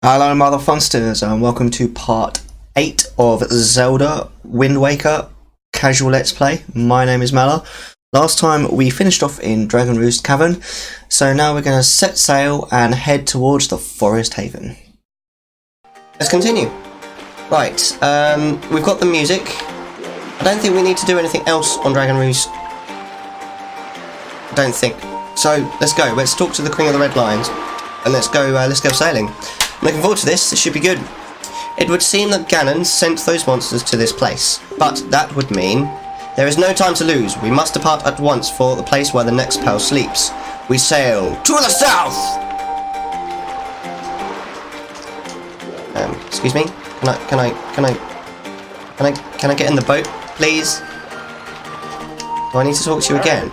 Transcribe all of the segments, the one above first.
Hello Mother Funsters and welcome to part 8 of Zelda Windwaker Casual Let's Play. My name is Mellar. Last time we finished off in Dragon Roost Cavern, so now we're going to set sail and head towards the Forest Haven. Let's continue. Right, we've got the music. I don't think we need to do anything else on Dragon Roost. I don't think. So let's go. Let's talk to the Queen of the Red Lions and let's go sailing. I'm looking forward to this. This should be good. It would seem that Ganon sent those monsters to this place, but that would mean there is no time to lose. We must depart at once for the place where the next Pearl sleeps. We sail to the south. Excuse me. Can I get in the boat, please? Do I need to talk to you again?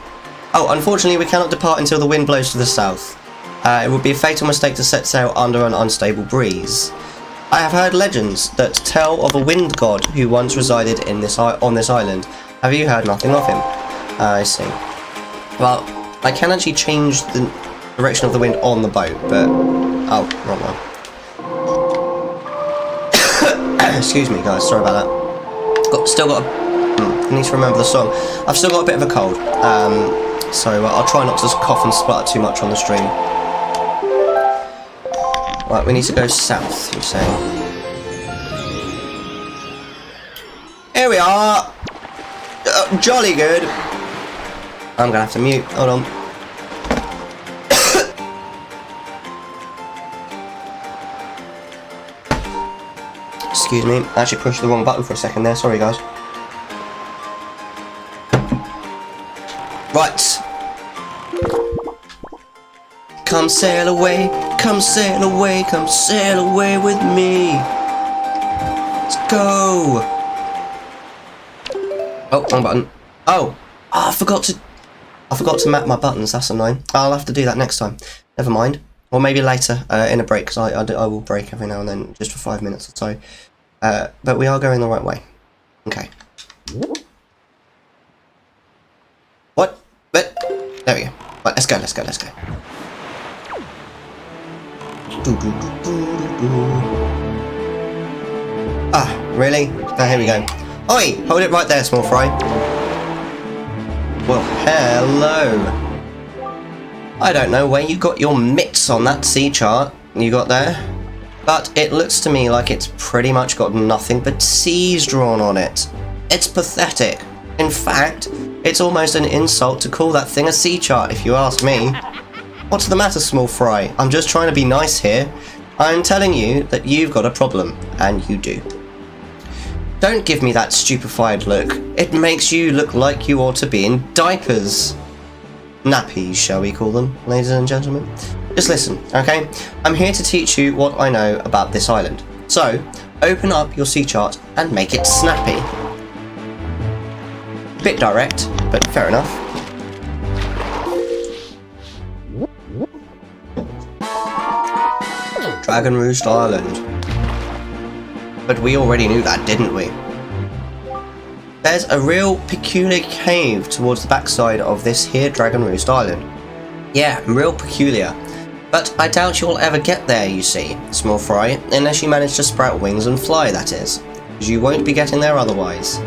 Oh, unfortunately, we cannot depart until the wind blows to the south. It would be a fatal mistake to set sail under an unstable breeze. I have heard legends that tell of a wind god who once resided on this island. Have you heard nothing of him? I see. Well, I can actually change the direction of the wind on the boat, but... Oh, wrong one. Excuse me, guys. Sorry about that. Still got a... I need to remember the song. I've still got a bit of a cold, so I'll try not to cough and splutter too much on the stream. Right, we need to go south, you say. Here we are! Jolly good! I'm gonna have to mute, hold on. Excuse me, I actually pushed the wrong button for a second there, sorry guys. Right. Come sail away, come sail away, come sail away with me. Let's go. Oh, wrong button. Oh, I forgot to map my buttons. That's annoying. I'll have to do that next time. Never mind. Or maybe later in a break, because I will break every now and then, just for 5 minutes or so. But we are going the right way. Okay. What? But there we go. Right, let's go. Let's go. Let's go. Ah, really? Oh, here we go. Oi! Hold it right there, small fry. Well, hello. I don't know where you got your mitts on that sea chart you got there, but it looks to me like it's pretty much got nothing but seas drawn on it. It's pathetic. In fact, it's almost an insult to call that thing a sea chart, if you ask me. What's the matter, small fry? I'm just trying to be nice here. I'm telling you that you've got a problem, and you do. Don't give me that stupefied look. It makes you look like you ought to be in diapers. Nappies, shall we call them, ladies and gentlemen? Just listen, okay? I'm here to teach you what I know about this island. So, open up your sea chart and make it snappy. Bit direct, but fair enough. Dragon Roost Island. But we already knew that, didn't we? There's a real peculiar cave towards the backside of this here Dragon Roost Island. Yeah, real peculiar. But I doubt you'll ever get there, you see, small fry, unless you manage to sprout wings and fly, that is. Because you won't be getting there otherwise.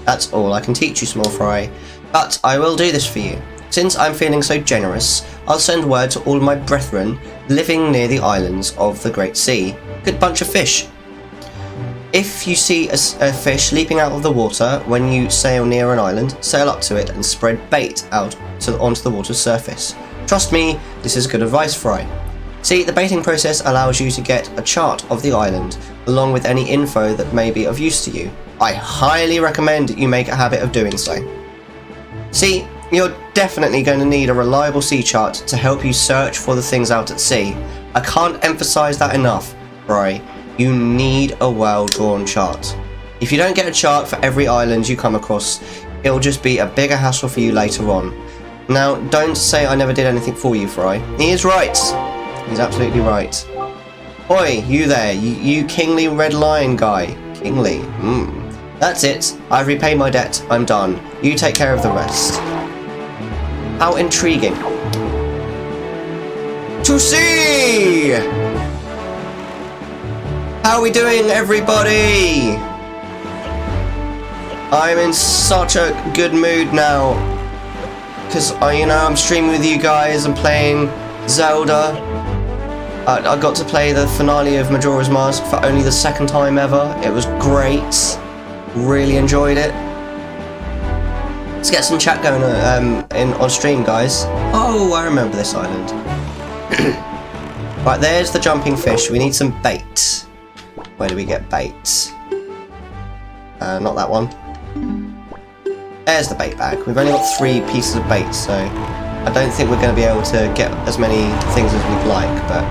That's all I can teach you, small fry. But I will do this for you. Since I'm feeling so generous, I'll send word to all my brethren living near the islands of the Great Sea. Good bunch of fish. If you see a fish leaping out of the water when you sail near an island, sail up to it and spread bait out onto the water's surface. Trust me, this is good advice, Fry. See, the baiting process allows you to get a chart of the island, along with any info that may be of use to you. I highly recommend you make a habit of doing so. See, you're definitely going to need a reliable sea chart to help you search for the things out at sea. I can't emphasize that enough, Fry. You need a well-drawn chart. If you don't get a chart for every island you come across, it'll just be a bigger hassle for you later on. Now, don't say I never did anything for you, Fry. He is right. He's absolutely right. Oi, you there, you kingly red lion guy. Kingly, That's it. I've repaid my debt. I'm done. You take care of the rest. How intriguing. To sea! How are we doing, everybody? I'm in such a good mood now. Because, I'm streaming with you guys. I'm playing Zelda. I got to play the finale of Majora's Mask for only the second time ever. It was great. Really enjoyed it. Let's get some chat going on stream, guys. Oh, I remember this island. Right, there's the jumping fish. We need some bait. Where do we get bait? Not that one. There's the bait bag. We've only got 3 pieces of bait, so I don't think we're going to be able to get as many things as we'd like, but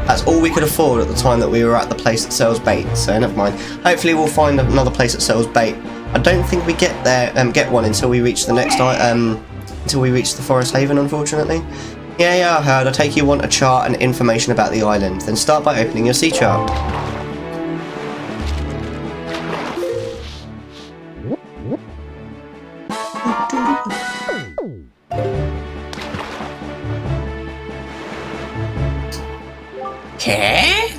that's all we could afford at the time that we were at the place that sells bait, so never mind. Hopefully we'll find another place that sells bait. I don't think we get there get one until we reach the next until we reach the Forest Haven, unfortunately. Yeah, I heard. I take you want a chart and information about the island. Then start by opening your sea chart. Okay.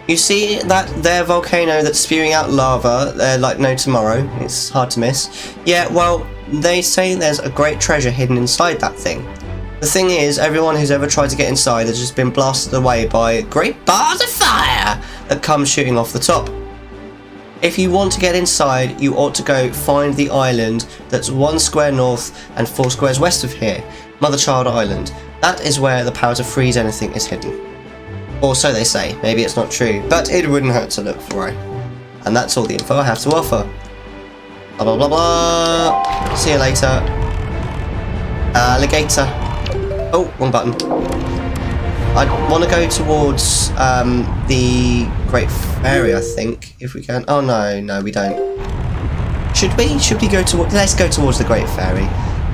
You see that there volcano that's spewing out lava like no tomorrow? It's hard to miss. Yeah, well, they say there's a great treasure hidden inside that thing. The thing is, everyone who's ever tried to get inside has just been blasted away by great bars of fire that come shooting off the top. If you want to get inside, you ought to go find the island that's 1 square north and 4 squares west of here, Mother Child Island. That is where the power to freeze anything is hidden. Or so they say. Maybe it's not true, but it wouldn't hurt to look for it. And that's all the info I have to offer. Blah blah blah blah. See you later. Alligator. Oh, wrong button. I want to go towards the Great Fairy, I think, if we can. Oh no, we don't. Should we? Should we go towards? Let's go towards the Great Fairy,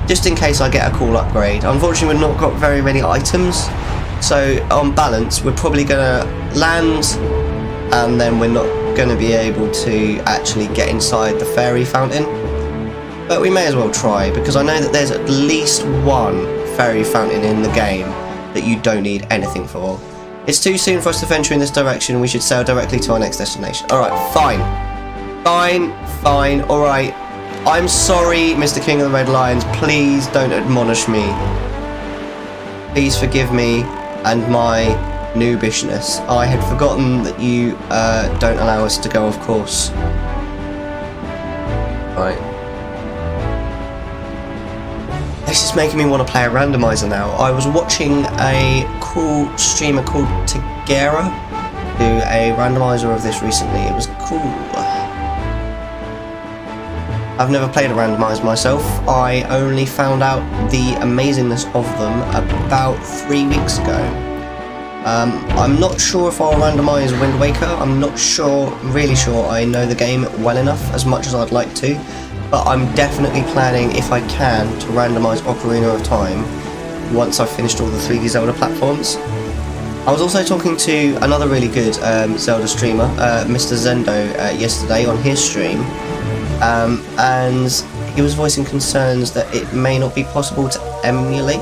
just in case I get a cool upgrade. Unfortunately, we've not got very many items. So, on balance, we're probably going to land, and then we're not going to be able to actually get inside the fairy fountain. But we may as well try, because I know that there's at least 1 fairy fountain in the game that you don't need anything for. It's too soon for us to venture in this direction. We should sail directly to our next destination. Alright, fine. Fine, alright. I'm sorry, Mr. King of the Red Lions. Please don't admonish me. Please forgive me and my noobishness. I had forgotten that you don't allow us to go off course. Right. This is making me want to play a randomizer now. I was watching a cool streamer called Tagara do a randomizer of this recently. It was cool. I've never played a randomizer myself. I only found out the amazingness of them about 3 weeks ago. I'm not sure if I'll randomise Windwaker. I'm not really sure I know the game well enough, as much as I'd like to. But I'm definitely planning, if I can, to randomise Ocarina of Time once I've finished all the 3D Zelda platforms. I was also talking to another really good Zelda streamer, Mr. Zendo, yesterday on his stream. And he was voicing concerns that it may not be possible to emulate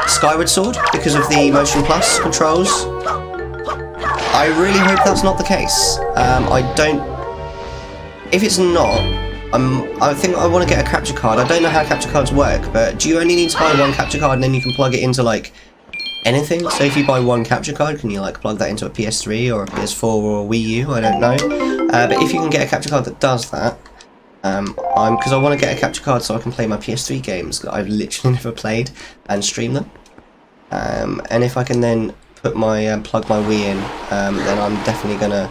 Skyward Sword because of the Motion Plus controls. I really hope that's not the case. If it's not, I think I want to get a capture card. I don't know how capture cards work, but do you only need to buy 1 capture card and then you can plug it into like anything? So if you buy 1 capture card, can you like plug that into a PS3 or a PS4 or a Wii U? I don't know. But if you can get a capture card that does that, because I want to get a capture card so I can play my PS3 games that I've literally never played and stream them. And if I can then put my plug my Wii in, then I'm definitely gonna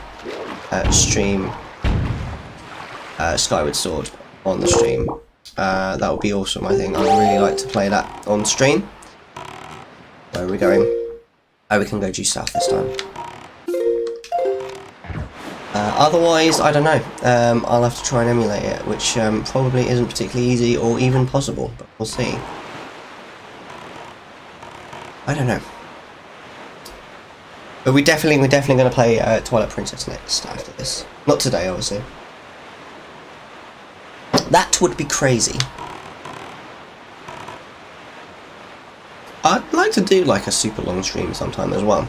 stream Skyward Sword on the stream. That would be awesome. I think I'd really like to play that on stream. Where are we going? Oh, we can go due south this time. Otherwise, I don't know. I'll have to try and emulate it, which probably isn't particularly easy or even possible, but we'll see. I don't know. But we're definitely going to play Twilight Princess next after this. Not today, obviously. That would be crazy. I'd like to do like a super long stream sometime as well.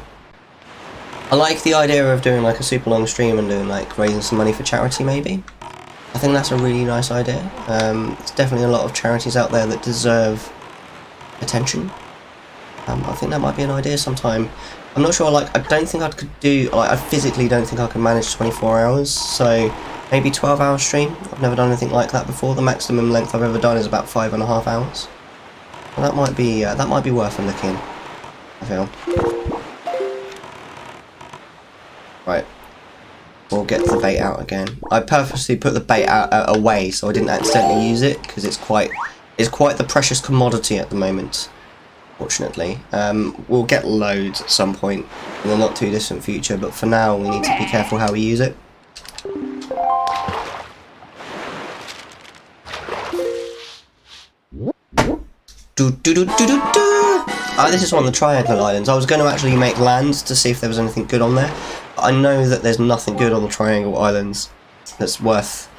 I like the idea of doing like a super long stream and doing like raising some money for charity maybe. I think that's a really nice idea. There's definitely a lot of charities out there that deserve attention. I think that might be an idea sometime. I'm not sure, like, I don't think I could do, like, I physically don't think I can manage 24 hours, so maybe 12-hour stream. I've never done anything like that before. The maximum length I've ever done is about 5.5 hours. Well, that might be worth a look in, I feel. Right. We'll get the bait out again. I purposely put the bait out away so I didn't accidentally use it, because it's quite the precious commodity at the moment. Fortunately, we'll get loads at some point in the not too distant future, but for now we need to be careful how we use it. This is one of the Triangle Islands. I was going to actually make lands to see if there was anything good on there. But I know that there's nothing good on the Triangle Islands that's worth,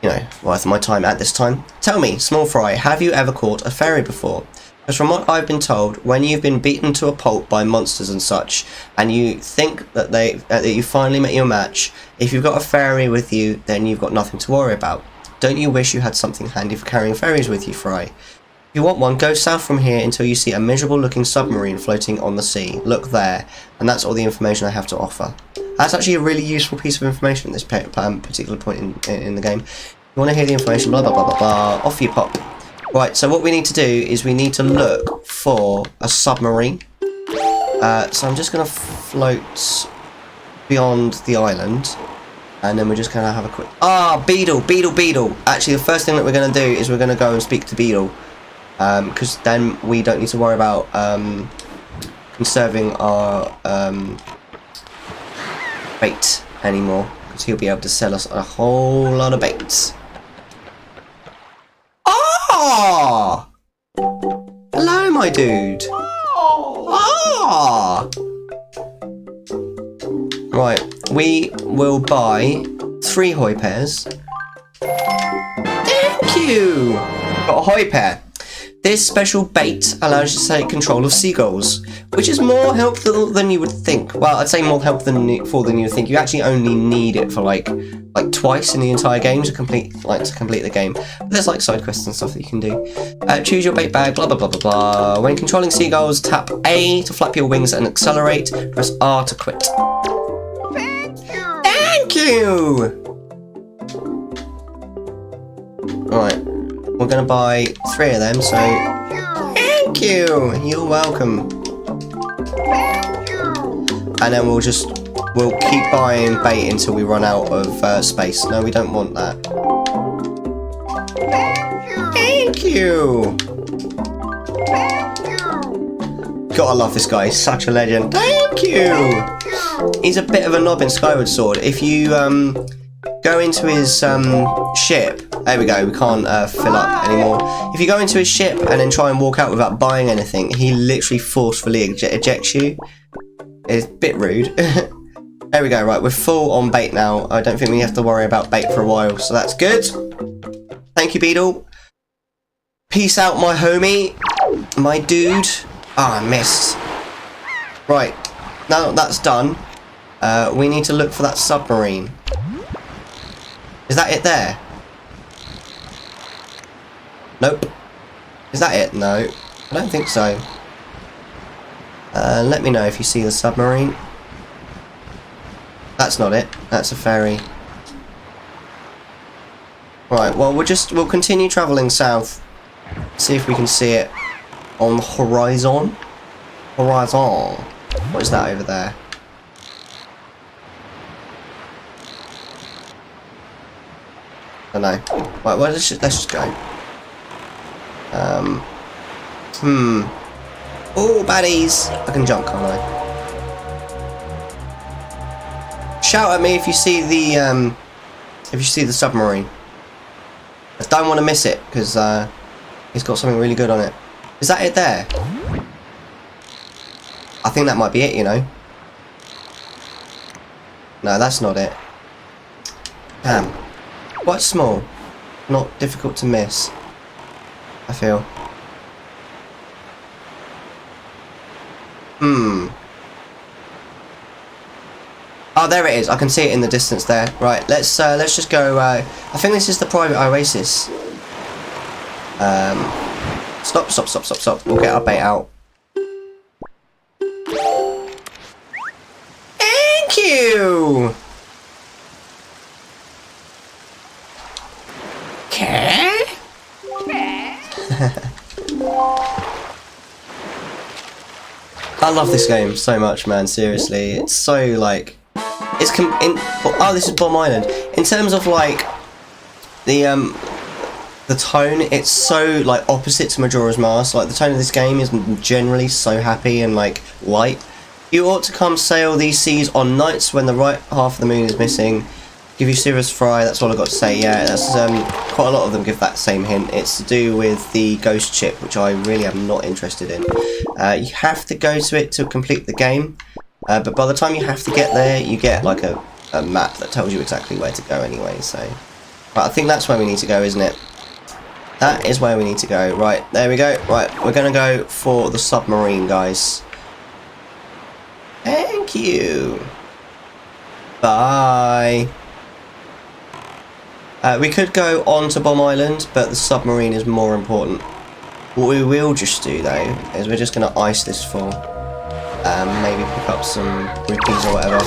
you know, worth my time at this time. Tell me, Small Fry, have you ever caught a fairy before? Because from what I've been told, when you've been beaten to a pulp by monsters and such, and you think that that you finally met your match, if you've got a fairy with you, then you've got nothing to worry about. Don't you wish you had something handy for carrying fairies with you, Fry? If you want one, go south from here until you see a miserable-looking submarine floating on the sea. Look there, and that's all the information I have to offer. That's actually a really useful piece of information at this particular point in the game. If you want to hear the information, blah blah blah blah blah, off you pop. Right, so what we need to do is we need to look for a submarine. So I'm just going to float beyond the island, and then we're just going to have a quick... Beetle! Actually, the first thing that we're going to do is we're going to go and speak to Beetle, because then we don't need to worry about conserving our bait anymore, because he'll be able to sell us a whole lot of baits. Hello, my dude. Right, we will buy 3 hoi pairs. Thank you. Got a hoi pair. This special bait allows you to take control of seagulls, which is more helpful than you would think. Well, I'd say more helpful than you would think. You actually only need it for like twice in the entire game to complete the game. But there's like side quests and stuff that you can do. Choose your bait bag, blah blah blah blah blah. When controlling seagulls, tap A to flap your wings and accelerate. Press R to quit. Thank you. Alright, we're gonna buy 3 of them, so thank you! You're welcome. And then we'll keep buying bait until we run out of space. No, we don't want that. Thank you! Gotta love this guy, he's such a legend. Thank you! He's a bit of a knob in Skyward Sword. If you go into his ship, there we go, we can't fill up anymore. If you go into his ship and then try and walk out without buying anything, he literally forcefully ejects you. It's a bit rude. There we go, right, we're full on bait now. I don't think we have to worry about bait for a while, so that's good. Thank you, Beetle. Peace out, my homie. My dude. I missed. Right, now that that's done, we need to look for that submarine. Is that it there? Nope. Is that it? No. I don't think so. Let me know if you see the submarine. That's not it. That's a ferry. Right, well we'll continue travelling south. See if we can see it on the horizon. Horizon. What is that over there? I don't know. Right, well let's just go. Oh, baddies! I can jump, can't I? Shout at me if you see the submarine. I don't want to miss it because it's got something really good on it. Is that it there? I think that might be it, you know. No, that's not it. Damn. Quite small. Not difficult to miss, I feel. Oh, there it is. I can see it in the distance there. Right, let's just go. I think this is the private oasis. Stop. We'll get our bait out. Thank you. Okay. I love this game so much, man. Seriously, it's so like, oh, this is Bomb Island. In terms of like the tone, it's so like opposite to Majora's Mask. Like the tone of this game is generally so happy and like light. You ought to come sail these seas on nights when the right half of the moon is missing. Give you serious fry. That's all I got to say. Yeah, that's quite a lot of them give that same hint. It's to do with the ghost chip, which I really am not interested in. You have to go to it to complete the game, but by the time you have to get there, you get like a map that tells you exactly where to go anyway. So, but I think that's where we need to go, isn't it? That is where we need to go. Right, there we go. Right, we're gonna go for the submarine, guys. Thank you. Bye. We could go on to Bomb Island, but the submarine is more important. What we will just do, though, is we're just going to ice this full. Maybe pick up some rupees or whatever.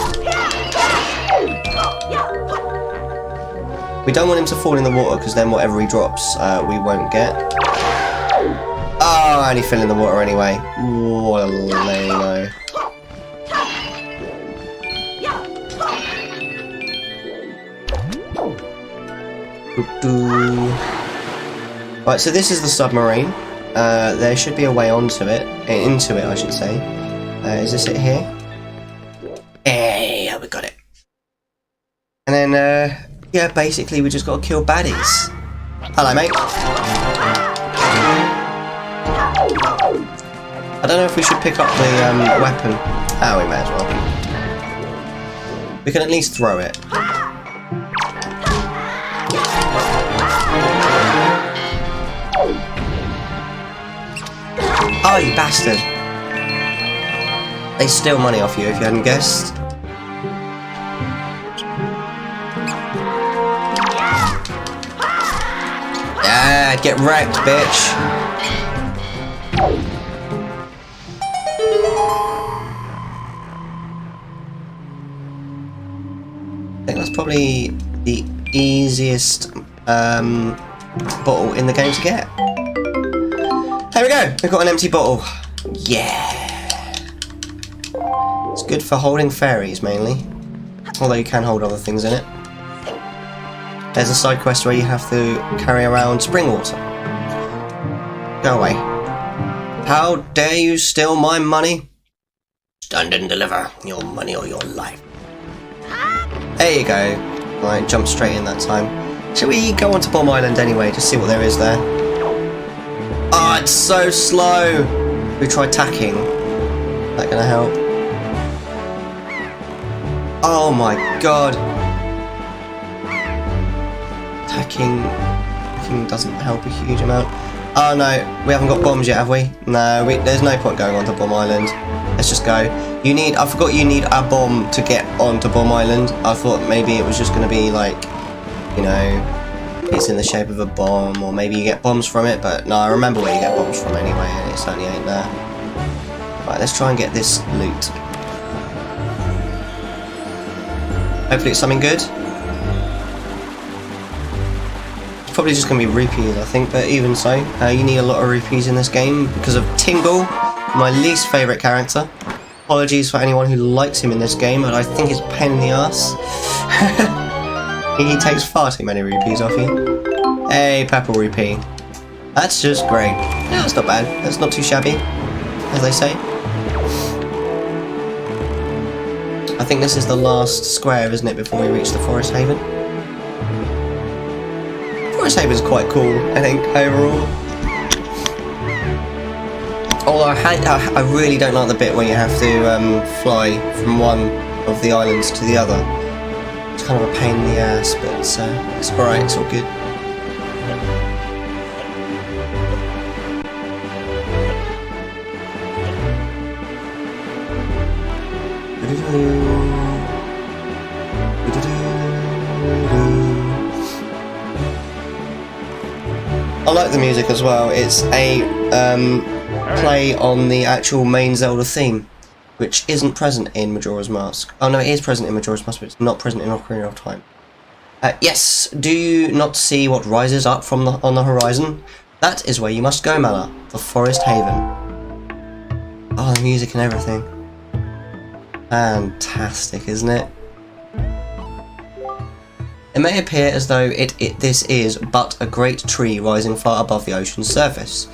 We don't want him to fall in the water, because then whatever he drops, we won't get. Oh, I only fell in the water anyway. What a lame-o. Right, so this is the submarine. There should be a way onto it, into it, I should say. Is this it here? Yeah, we got it. And then, yeah, basically we just got to kill baddies. Hello, mate. I don't know if we should pick up the weapon. Oh, we may as well. We can at least throw it. Oh, you bastard. They steal money off you if you hadn't guessed. Yeah, get wrecked, bitch. I think that's probably the easiest bottle in the game to get. There we go, we've got an empty bottle. Yeah. It's good for holding fairies mainly. Although you can hold other things in it. There's a side quest where you have to carry around spring water. Go away. How dare you steal my money? Stand and deliver your money or your life. There you go. Right, jump straight in that time. Shall we go on to Bomb Island anyway, just see what there is there? Oh, it's so slow! We tried tacking. Is that gonna help? Oh my god! Tacking doesn't help a huge amount. Oh no, we haven't got bombs yet, have we? No, there's no point going on to Bomb Island. Let's just go. I forgot you need a bomb to get onto Bomb Island. I thought maybe it was just gonna be like, you know, it's in the shape of a bomb, or maybe you get bombs from it, but no, I remember where you get bombs from anyway, and it certainly ain't there. Right, let's try and get this loot. Hopefully it's something good. It's probably just going to be rupees, I think, but even so, you need a lot of rupees in this game because of Tingle, my least favourite character. Apologies for anyone who likes him in this game, but I think he's a pain in the ass. He takes far too many rupees off you. Hey, purple rupee. That's just great. Yeah, that's not bad. That's not too shabby, as they say. I think this is the last square, isn't it, before we reach the Forest Haven? Forest Haven's quite cool, I think, overall. Although I really don't like the bit where you have to fly from one of the islands to the other. It's kind of a pain in the ass, but it's alright, it's all good. I like the music as well. It's a play on the actual main Zelda theme, which isn't present in Majora's Mask. Oh no, it is present in Majora's Mask, but it's not present in Ocarina of Time. Yes, do you not see what rises up from on the horizon? That is where you must go, Mellar, the Forest Haven. Oh, the music and everything. Fantastic, isn't it? It may appear as though this is but a great tree rising far above the ocean's surface,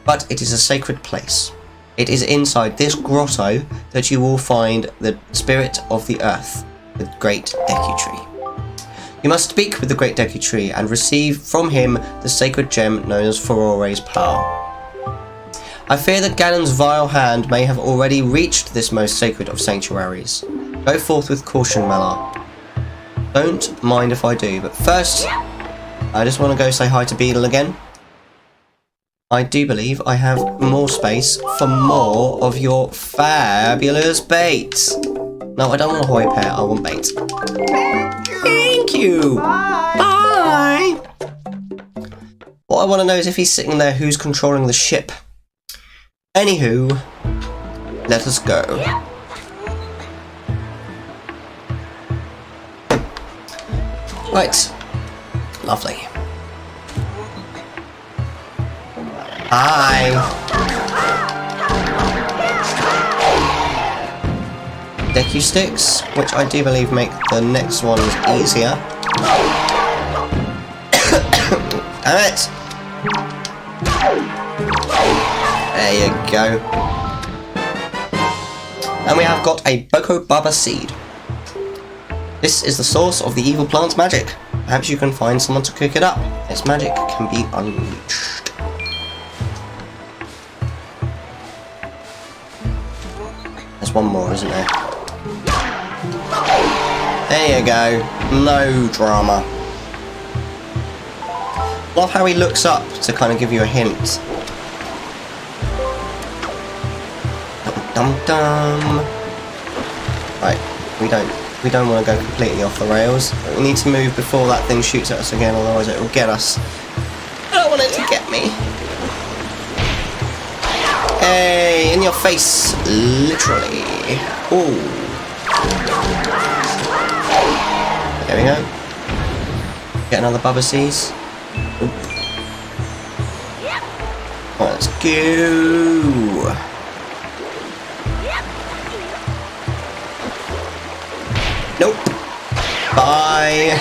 but it is a sacred place. It is inside this grotto that you will find the spirit of the earth, the Great Deku Tree. You must speak with the Great Deku Tree and receive from him the sacred gem known as Furore's power. I fear that Ganon's vile hand may have already reached this most sacred of sanctuaries. Go forth with caution, Mellar. Don't mind if I do, but first, I just want to go say hi to Beedle again. I do believe I have more space for more of your fabulous bait. No, I don't want a hoi pair, I want bait. Thank you! Bye! What I want to know is if he's sitting there, who's controlling the ship? Anywho, let us go. Right. Lovely. Hi. Deku sticks, which I do believe make the next ones easier. Damn it! There you go. And we have got a Boko Baba seed. This is the source of the evil plant's magic. Perhaps you can find someone to cook it up. Its magic can be unleashed. There's one more, isn't there? There you go. No drama. Love how he looks up to kind of give you a hint. Dum dum. Right, we don't want to go completely off the rails. We need to move before that thing shoots at us again, otherwise it will get us. I don't want it to get me. Hey, in your face, literally. Ooh. There we go. Get another Bubba Seas. Let's go. Nope. Bye.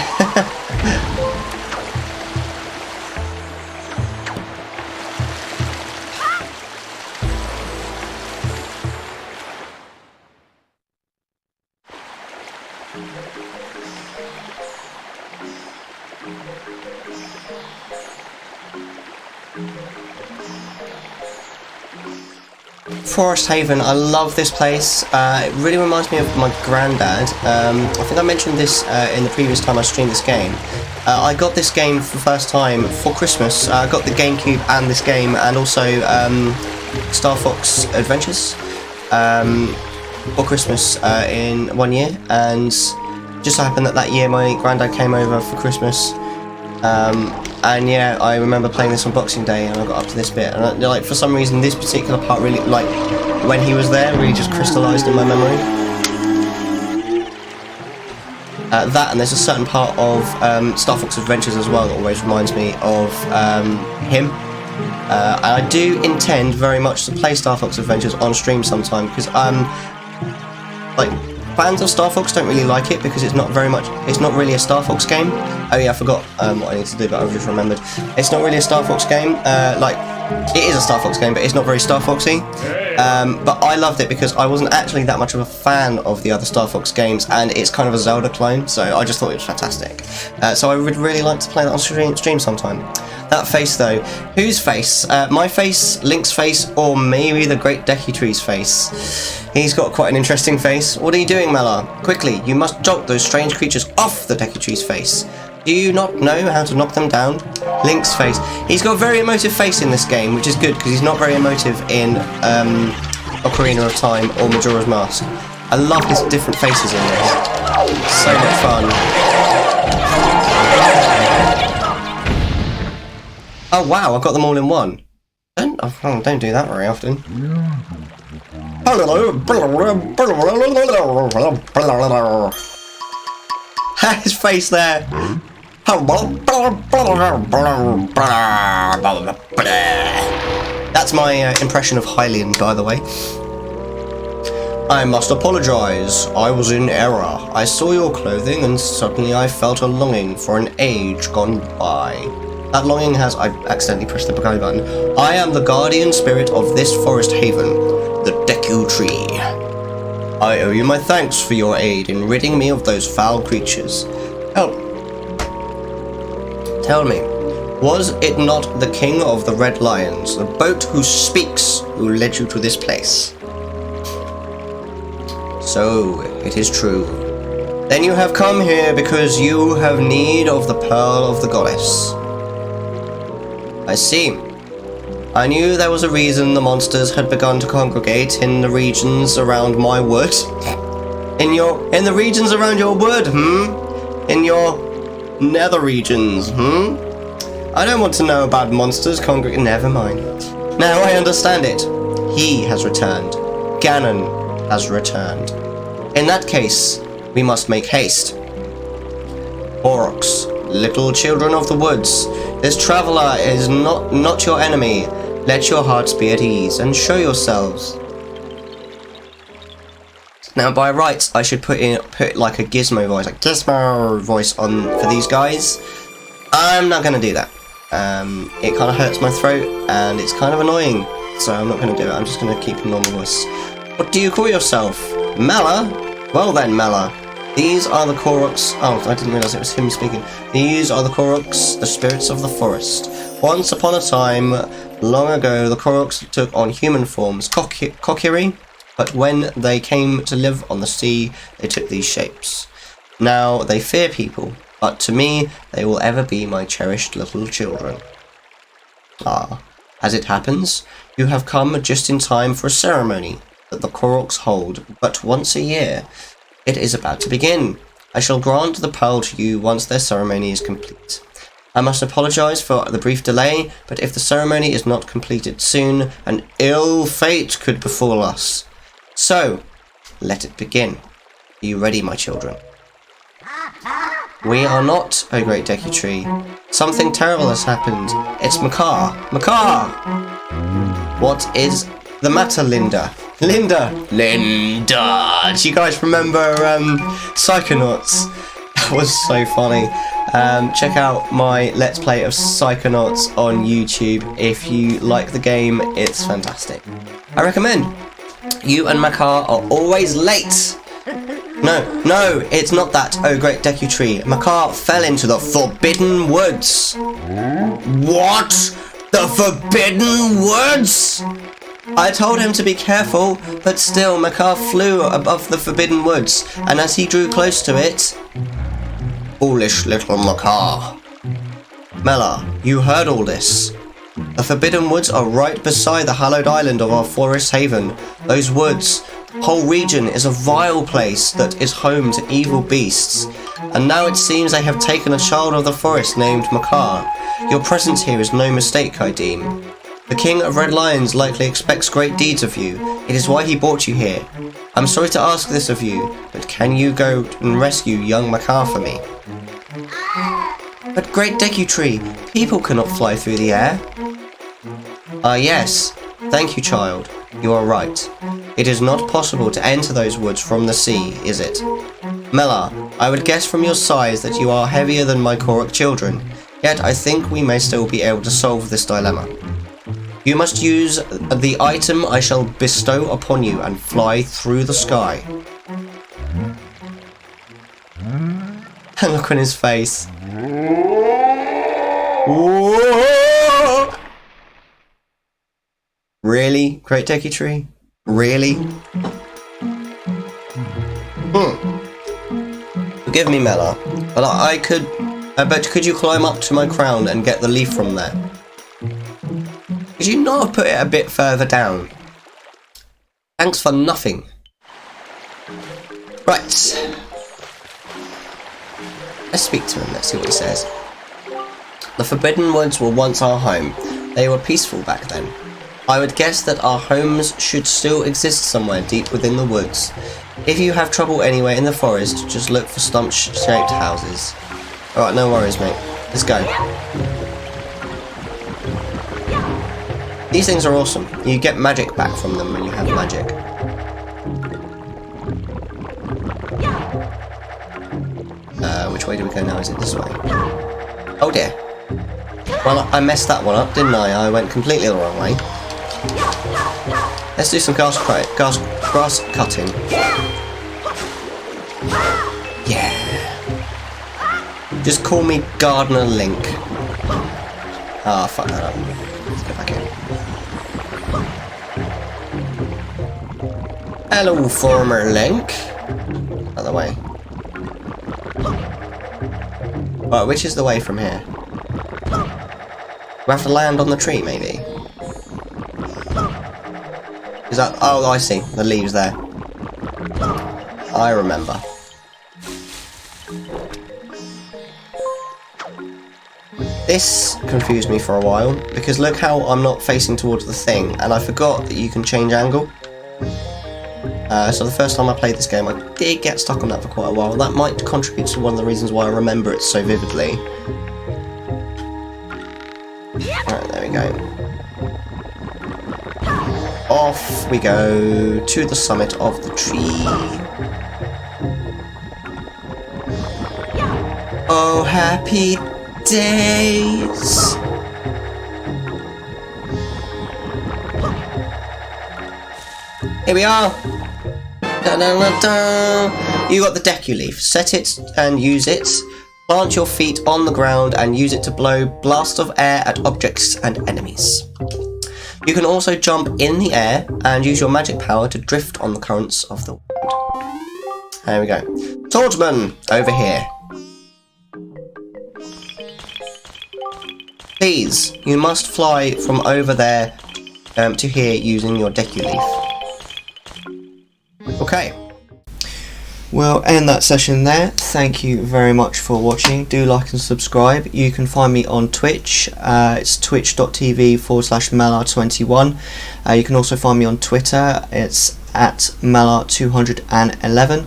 Forest Haven, I love this place. It really reminds me of my granddad. I think I mentioned this in the previous time I streamed this game. I got this game for the first time for Christmas. I got the GameCube and this game, and also Star Fox Adventures for Christmas in 1 year. And just so happened that year my granddad came over for Christmas. And yeah, I remember playing this on Boxing Day, and I got up to this bit, and like for some reason this particular part really, like when he was there, really just crystallised in my memory. That, and there's a certain part of Star Fox Adventures as well that always reminds me of him. And I do intend very much to play Star Fox Adventures on stream sometime, because like fans of Star Fox don't really like it because it's not really a Star Fox game. Oh yeah, I forgot what I need to do, but I've just remembered. It's not really a Star Fox game. Like, it is a Star Fox game, but it's not very Star Foxy. But I loved it because I wasn't actually that much of a fan of the other Star Fox games, and it's kind of a Zelda clone, so I just thought it was fantastic. So I would really like to play that on stream sometime. That face though, whose face? My face, Link's face, or maybe the Great Deku Tree's face? He's got quite an interesting face. What are you doing, Mellar? Quickly, you must jolt those strange creatures off the Deku Tree's face. Do you not know how to knock them down? Link's face. He's got a very emotive face in this game, which is good because he's not very emotive in Ocarina of Time or Majora's Mask. I love his different faces in this. So much fun. Oh wow, I've got them all in one. Don't do that very often. His face there. That's my impression of Hylian, by the way. I must apologize. I was in error. I saw your clothing and suddenly I felt a longing for an age gone by. That longing has... I accidentally pressed the go button. I am the guardian spirit of this forest haven, the Deku Tree. I owe you my thanks for your aid in ridding me of those foul creatures. Tell me, was it not the King of the Red Lions, the boat who speaks, who led you to this place? So, it is true. Then you have come here because you have need of the Pearl of the Goddess. I see. I knew there was a reason the monsters had begun to congregate in the regions around my wood. In the regions around your wood, In your nether regions, I don't want to know about monsters congregating. Never mind. Now I understand it. He has returned. Ganon has returned. In that case, we must make haste. Aurochs, little children of the woods, this traveler is not your enemy. Let your hearts be at ease and show yourselves. Now, by rights, I should put like a gizmo voice on for these guys. I'm not going to do that. It kind of hurts my throat and it's kind of annoying, so I'm not going to do it. I'm just going to keep a normal voice. What do you call yourself? Mellar? Well then, Mellar. These are the Koroks. Oh, I didn't realise it was him speaking. These are the Koroks, the spirits of the forest. Once upon a time, long ago, the Koroks took on human forms, Kokiri, but when they came to live on the sea, they took these shapes. Now they fear people, but to me, they will ever be my cherished little children. Ah, as it happens, you have come just in time for a ceremony that the Koroks hold but once a year. It is about to begin. I shall grant the pearl to you once their ceremony is complete. I must apologize for the brief delay, but if the ceremony is not completed soon, an ill fate could befall us. So, let it begin. Are you ready, my children? We are not, O great Deku Tree. Something terrible has happened. It's Makar. Makar! What is the matter, Linda? Linda! Do you guys remember Psychonauts? That was so funny. Check out my Let's Play of Psychonauts on YouTube. If you like the game, it's fantastic. I recommend. You and Makar are always late. No, it's not that, oh great Deku Tree. Makar fell into the Forbidden Woods. What? The Forbidden Woods? I told him to be careful, but still Makar flew above the Forbidden Woods, and as he drew close to it... Foolish little Makar. Mellar, you heard all this. The Forbidden Woods are right beside the hallowed island of our forest haven. Those woods, whole region, is a vile place that is home to evil beasts. And now it seems they have taken a child of the forest named Makar. Your presence here is no mistake, I deem. The King of Red Lions likely expects great deeds of you. It is why he brought you here. I'm sorry to ask this of you, but can you go and rescue young Makar for me? But great Deku Tree, people cannot fly through the air. Yes. Thank you, child. You are right. It is not possible to enter those woods from the sea, is it? Mellar, I would guess from your size that you are heavier than my Korok children, yet I think we may still be able to solve this dilemma. You must use the item I shall bestow upon you and fly through the sky. Look on his face. Whoa! Really, Great Deku Tree? Really? Forgive me, Mellar, but I bet could you climb up to my crown and get the leaf from there? Could you not have put it a bit further down? Thanks for nothing. Right. Let's speak to him, let's see what he says. The Forbidden Woods were once our home. They were peaceful back then. I would guess that our homes should still exist somewhere deep within the woods. If you have trouble anywhere in the forest, just look for stump-shaped houses. Alright, no worries, mate. Let's go. These things are awesome. You get magic back from them when you have magic. Which way do we go now? Is it this way? Oh dear. Well, I messed that one up, didn't I? I went completely the wrong way. Let's do some grass cutting. Yeah. Just call me Gardener Link. Ah, fuck that up. Let's go back in. Hello, former Link. Other way. Right, which is the way from here? We have to land on the tree, maybe? Is that... Oh, I see. The leaves there. I remember. This confused me for a while, because look how I'm not facing towards the thing, and I forgot that you can change angle. So the first time I played this game, I did get stuck on that for quite a while. That might contribute to one of the reasons why I remember it so vividly. Alright, there we go. Off we go to the summit of the tree. Oh, happy days! Here we are! Da, da, da, da. You got the Deku Leaf. Set it and use it. Plant your feet on the ground and use it to blow blasts of air at objects and enemies. You can also jump in the air and use your magic power to drift on the currents of the wind. There we go. Swordsman, over here. Please, you must fly from over there to here using your Deku Leaf. Okay. We'll end that session there. Thank you very much for watching. Do like and subscribe. You can find me on Twitch. It's twitch.tv/Mellar21. You can also find me on Twitter. It's at Mellar211.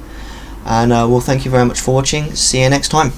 And we'll thank you very much for watching. See you next time.